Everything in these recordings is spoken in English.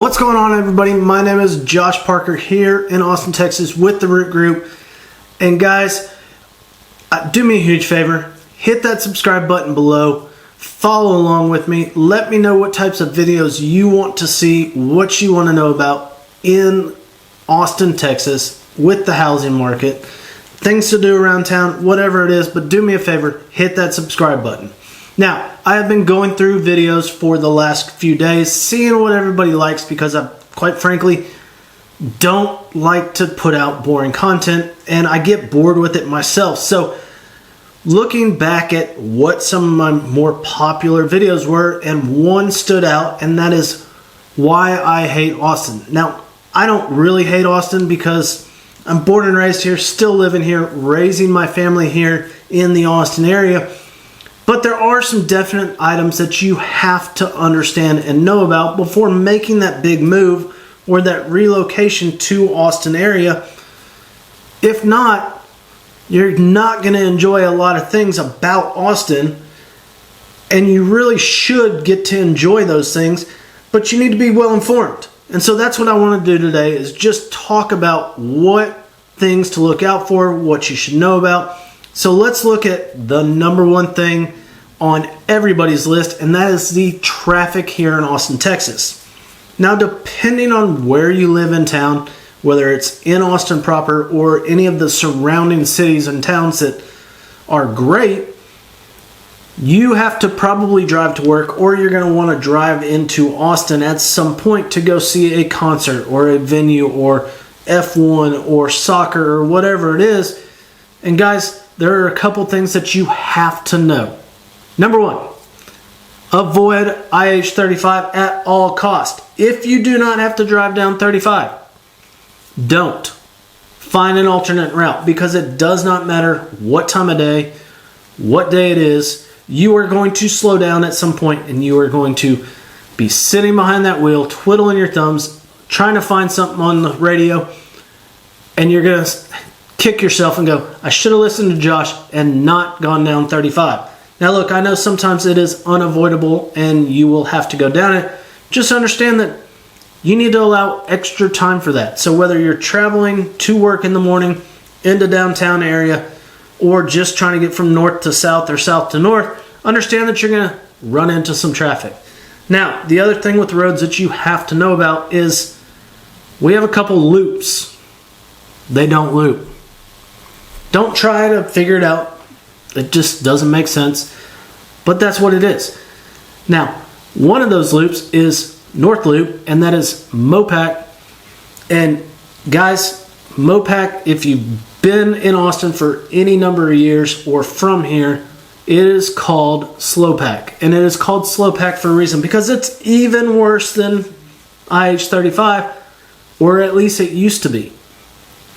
What's going on, everybody? My name is Josh Parker here in Austin, Texas with the Root Group. And guys, do me a huge favor. Hit that subscribe button below. Follow along with me. Let me know what types of videos you want to see, what you want to know about in Austin, Texas with the housing market. Things to do around town, whatever it is. But do me a favor, hit that subscribe button. Now, I have been going through videos for the last few days, seeing what everybody likes, because I, quite frankly, don't like to put out boring content, and I get bored with it myself. So, looking back at what some of my more popular videos were, and one stood out, and that is why I hate Austin. Now, I don't really hate Austin because I'm born and raised here, still living here, raising my family here in the Austin area. But there are some definite items that you have to understand and know about before making that big move or that relocation to Austin area. If not, you're not going to enjoy a lot of things about Austin, and you really should get to enjoy those things, but you need to be well informed. And so that's what I want to do today, is just talk about what things to look out for, what you should know about. So let's look at the number one thing on everybody's list, and that is the traffic here in Austin, Texas. Now, depending on where you live in town, whether it's in Austin proper or any of the surrounding cities and towns that are great, you have to probably drive to work, or you're going to want to drive into Austin at some point to go see a concert or a venue or F1 or soccer or whatever it is. And guys, there are a couple things that you have to know. Number one, avoid IH-35 at all costs. If you do not have to drive down 35, don't. Find an alternate route, because it does not matter what time of day, what day it is. You are going to slow down at some point, and you are going to be sitting behind that wheel, twiddling your thumbs, trying to find something on the radio, and you're going to kick yourself and go, I should have listened to Josh and not gone down 35. Now look, I know sometimes it is unavoidable and you will have to go down it. Just understand that you need to allow extra time for that. So whether you're traveling to work in the morning into downtown area, or just trying to get from north to south or south to north, understand that you're going to run into some traffic. Now, the other thing with roads that you have to know about is we have a couple loops. They don't loop. Don't try to figure it out. It just doesn't make sense, but that's what it is. Now, one of those loops is North Loop, and that is Mopac. And guys, Mopac, if you've been in Austin for any number of years or from here, it is called Slowpac. And it is called Slowpac for a reason, because it's even worse than IH-35, or at least it used to be.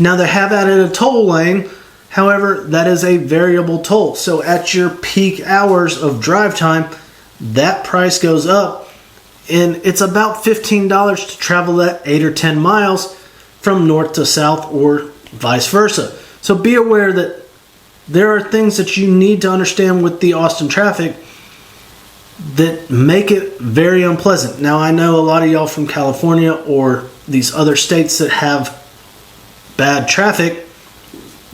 Now, they have added a toll lane. However, that is a variable toll. So at your peak hours of drive time, that price goes up. And it's about $15 to travel that 8 or 10 miles from north to south, or vice versa. So be aware that there are things that you need to understand with the Austin traffic that make it very unpleasant. Now, I know a lot of y'all from California or these other states that have bad traffic.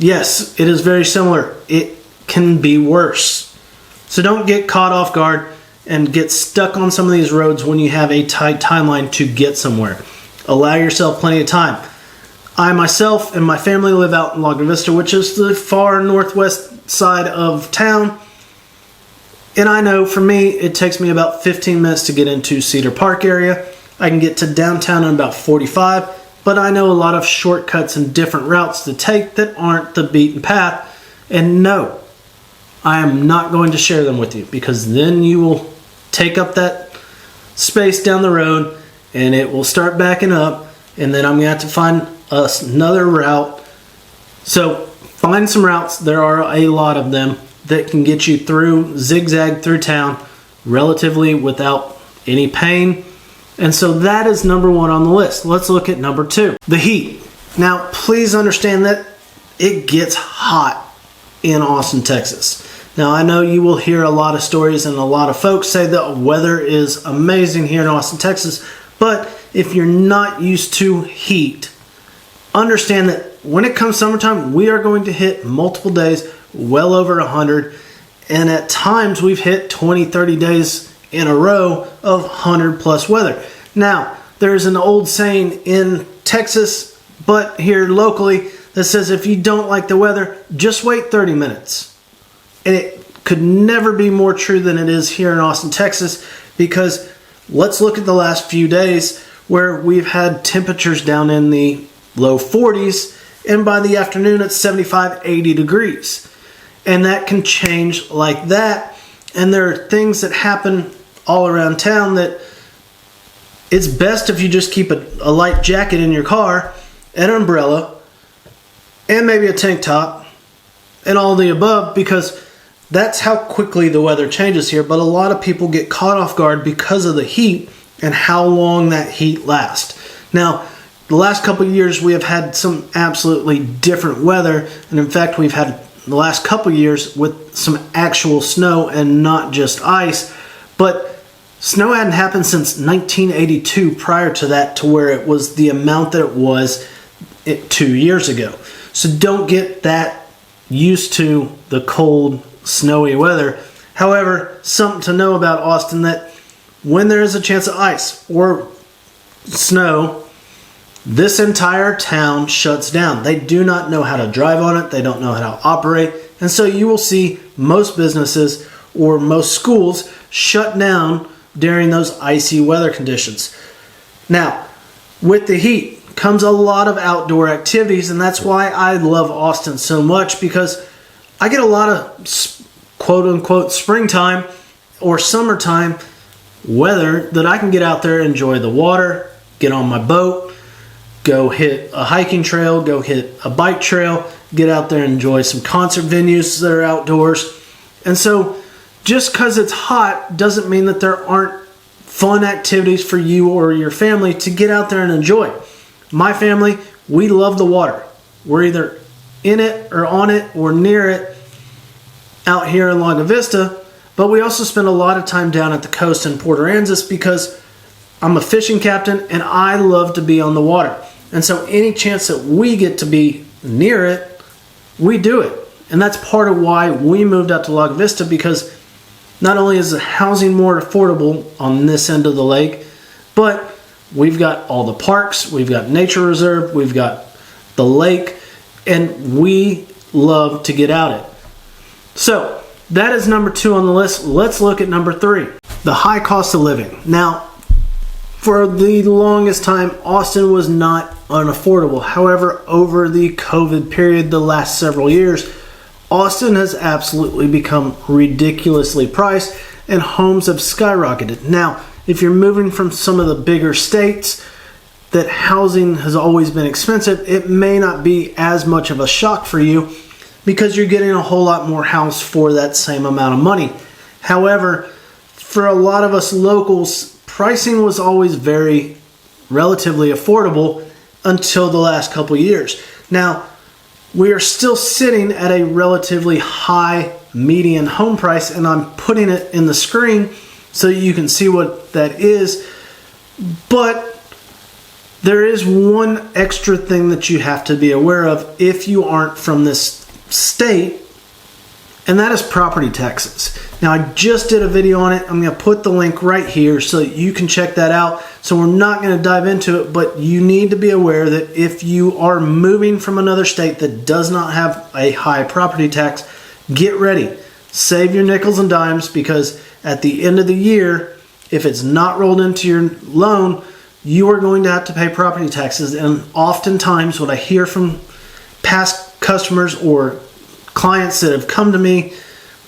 Yes, it is very similar. It can be worse. So don't get caught off guard and get stuck on some of these roads when you have a tight timeline to get somewhere. Allow yourself plenty of time. I myself and my family live out in Laguna Vista, which is the far northwest side of town. And I know for me, it takes me about 15 minutes to get into Cedar Park area. I can get to downtown in about 45. But I know a lot of shortcuts and different routes to take that aren't the beaten path. And no, I am not going to share them with you, because then you will take up that space down the road and it will start backing up. And then I'm going to have to find another route. So find some routes. There are a lot of them that can get you through, zigzag through town relatively without any pain. And so that is number one on the list. Let's look at number two, the heat. Now, please understand that it gets hot in Austin, Texas. Now, I know you will hear a lot of stories and a lot of folks say the weather is amazing here in Austin, Texas, but if you're not used to heat, understand that when it comes summertime, we are going to hit multiple days well over 100. And at times we've hit 20, 30 days in a row of 100 plus weather. Now, there's an old saying in Texas, but here locally, that says if you don't like the weather, just wait 30 minutes. And it could never be more true than it is here in Austin, Texas, because let's look at the last few days where we've had temperatures down in the low 40s, and by the afternoon it's 75, 80 degrees. And that can change like that. And there are things that happen all around town that it's best if you just keep a light jacket in your car, an umbrella, and maybe a tank top, and all the above, because that's how quickly the weather changes here. But a lot of people get caught off guard because of the heat and how long that heat lasts. Now, the last couple of years we have had some absolutely different weather, and in fact we've had the last couple of years with some actual snow and not just ice. But snow hadn't happened since 1982 prior to that, to where it was the amount that it was 2 years ago. So don't get that used to the cold, snowy weather. However, something to know about Austin, that when there is a chance of ice or snow, this entire town shuts down. They do not know how to drive on it. They don't know how to operate. And so you will see most businesses or most schools shut down during those icy weather conditions. Now, with the heat comes a lot of outdoor activities, and that's why I love Austin so much, because I get a lot of quote-unquote springtime or summertime weather that I can get out there, enjoy the water, get on my boat, go hit a hiking trail, go hit a bike trail, get out there and enjoy some concert venues that are outdoors. And so just because it's hot doesn't mean that there aren't fun activities for you or your family to get out there and enjoy. My family, we love the water. We're either in it or on it or near it out here in Lago Vista, but we also spend a lot of time down at the coast in Port Aransas because I'm a fishing captain and I love to be on the water. And so any chance that we get to be near it, we do it. And that's part of why we moved out to Lago Vista, because not only is the housing more affordable on this end of the lake, but we've got all the parks, we've got nature reserve, we've got the lake, and we love to get out it. So that is number 2 on the list. Let's look at number 3, the high cost of living. Now, for the longest time, Austin was not unaffordable. However, over the COVID period, the last several years, Austin has absolutely become ridiculously priced and homes have skyrocketed. Now, if you're moving from some of the bigger states that housing has always been expensive, it may not be as much of a shock for you because you're getting a whole lot more house for that same amount of money. However, for a lot of us locals, pricing was always very relatively affordable until the last couple years. Now, we are still sitting at a relatively high median home price, and I'm putting it in the screen so you can see what that is. But there is one extra thing that you have to be aware of if you aren't from this state, and that is property taxes. Now, I just did a video on it. I'm going to put the link right here so that you can check that out. So we're not going to dive into it, but you need to be aware that if you are moving from another state that does not have a high property tax, get ready. Save your nickels and dimes, because at the end of the year, if it's not rolled into your loan, you are going to have to pay property taxes. And oftentimes what I hear from past customers or clients that have come to me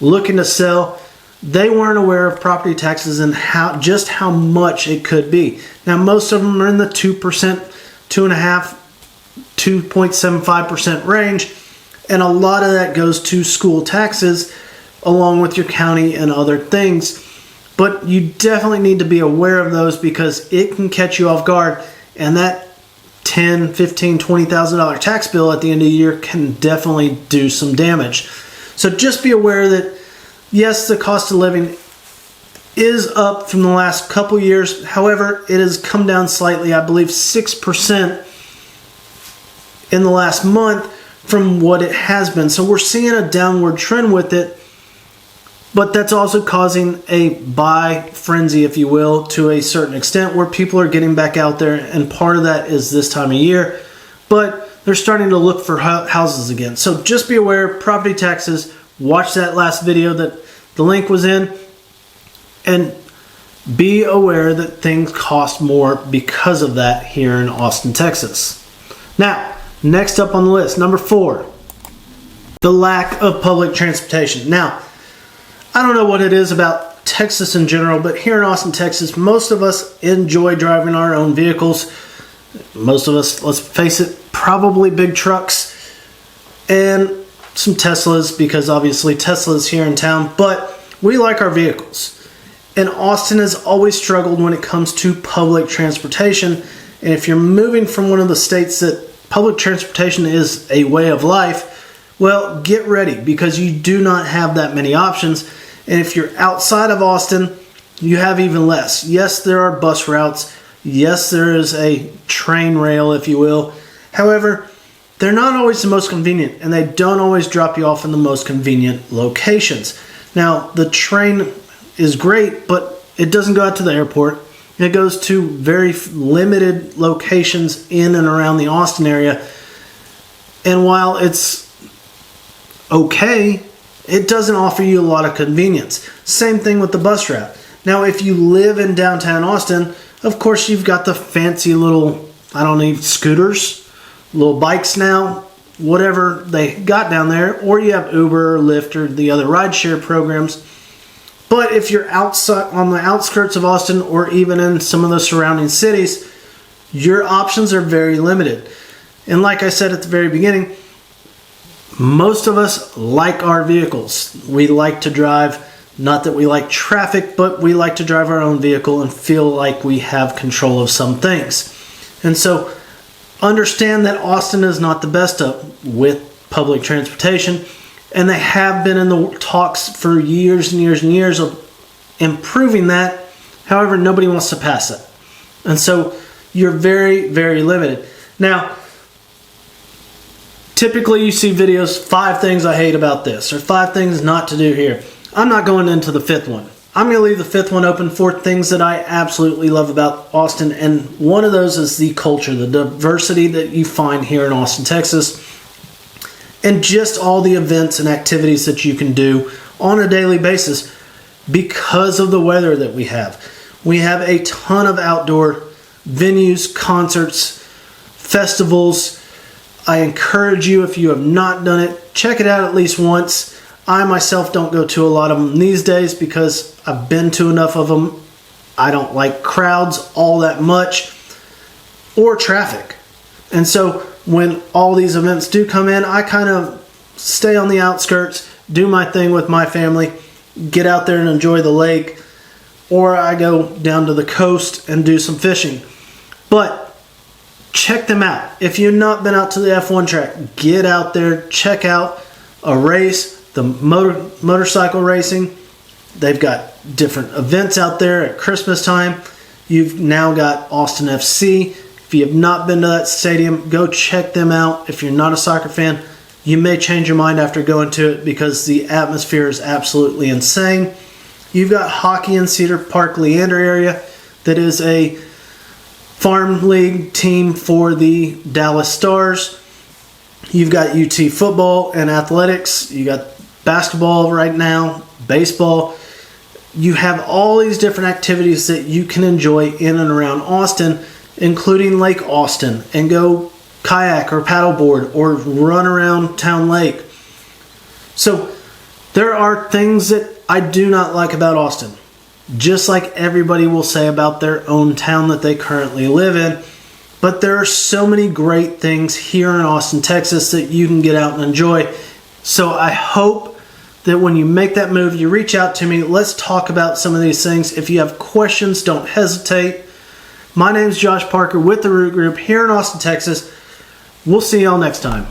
looking to sell, they weren't aware of property taxes and how much it could be. Now, most of them are in the 2%, 2.5%, 2.75% range, and a lot of that goes to school taxes along with your county and other things. But you definitely need to be aware of those, because it can catch you off guard, and that $10,000, $15,000, $20,000 tax bill at the end of the year can definitely do some damage. So just be aware that yes, the cost of living is up from the last couple years. However, it has come down slightly, I believe 6% in the last month from what it has been. So we're seeing a downward trend with it, but that's also causing a buy frenzy, if you will, to a certain extent, where people are getting back out there, and part of that is this time of year, but they're starting to look for houses again. So just be aware, property taxes, watch that last video that the link was in, and be aware that things cost more because of that here in Austin, Texas. Now, next up on the list, number 4, the lack of public transportation. Now, I don't know what it is about Texas in general, but here in Austin, Texas, most of us enjoy driving our own vehicles. Most of us, let's face it, probably big trucks and some Teslas, because obviously Tesla's here in town, but we like our vehicles. And Austin has always struggled when it comes to public transportation. And if you're moving from one of the states that public transportation is a way of life, well, get ready, because you do not have that many options. And if you're outside of Austin, you have even less. Yes, there are bus routes. Yes, there is a train rail, if you will. However, they're not always the most convenient, and they don't always drop you off in the most convenient locations. Now, the train is great, but it doesn't go out to the airport. It goes to very limited locations in and around the Austin area. And while it's okay, it doesn't offer you a lot of convenience. Same thing with the bus route. Now, if you live in downtown Austin, of course you've got the fancy little, scooters, little bikes now, whatever they got down there, or you have Uber or Lyft or the other rideshare programs. But if you're outside on the outskirts of Austin, or even in some of the surrounding cities, your options are very limited. And like I said at the very beginning, most of us like our vehicles. We like to drive, not that we like traffic, but we like to drive our own vehicle and feel like we have control of some things. And so understand that Austin is not the best with public transportation, and they have been in the talks for years and years and years of improving that. However, nobody wants to pass it. And so you're very, very limited. Now, typically you see videos, 5 things I hate about this, or 5 things not to do here. I'm not going into the 5th one. I'm going to leave the 5th one open for things that I absolutely love about Austin, and one of those is the culture, the diversity that you find here in Austin, Texas, and just all the events and activities that you can do on a daily basis because of the weather that we have. We have a ton of outdoor venues, concerts, festivals. I encourage you, if you have not done it, check it out at least once. I myself don't go to a lot of them these days because I've been to enough of them. I don't like crowds all that much, or traffic. And so when all these events do come in, I kind of stay on the outskirts, do my thing with my family, get out there and enjoy the lake, or I go down to the coast and do some fishing. But check them out. If you've not been out to the F1 track, get out there, check out a race, the motorcycle racing. They've got different events out there at Christmas time. You've now got Austin FC. If you have not been to that stadium, go check them out. If you're not a soccer fan, you may change your mind after going to it because the atmosphere is absolutely insane. You've got hockey in Cedar Park, Leander area that is a farm league team for the Dallas Stars. You've got UT football and athletics. You got basketball right now, baseball. You have all these different activities that you can enjoy in and around Austin, including Lake Austin, and go kayak or paddleboard or run around Town Lake. So there are things that I do not like about Austin, just like everybody will say about their own town that they currently live in. But there are so many great things here in Austin, Texas that you can get out and enjoy. So I hope that when you make that move, you reach out to me. Let's talk about some of these things. If you have questions, don't hesitate. My name is Josh Parker with the Root Group here in Austin, Texas. We'll see y'all next time.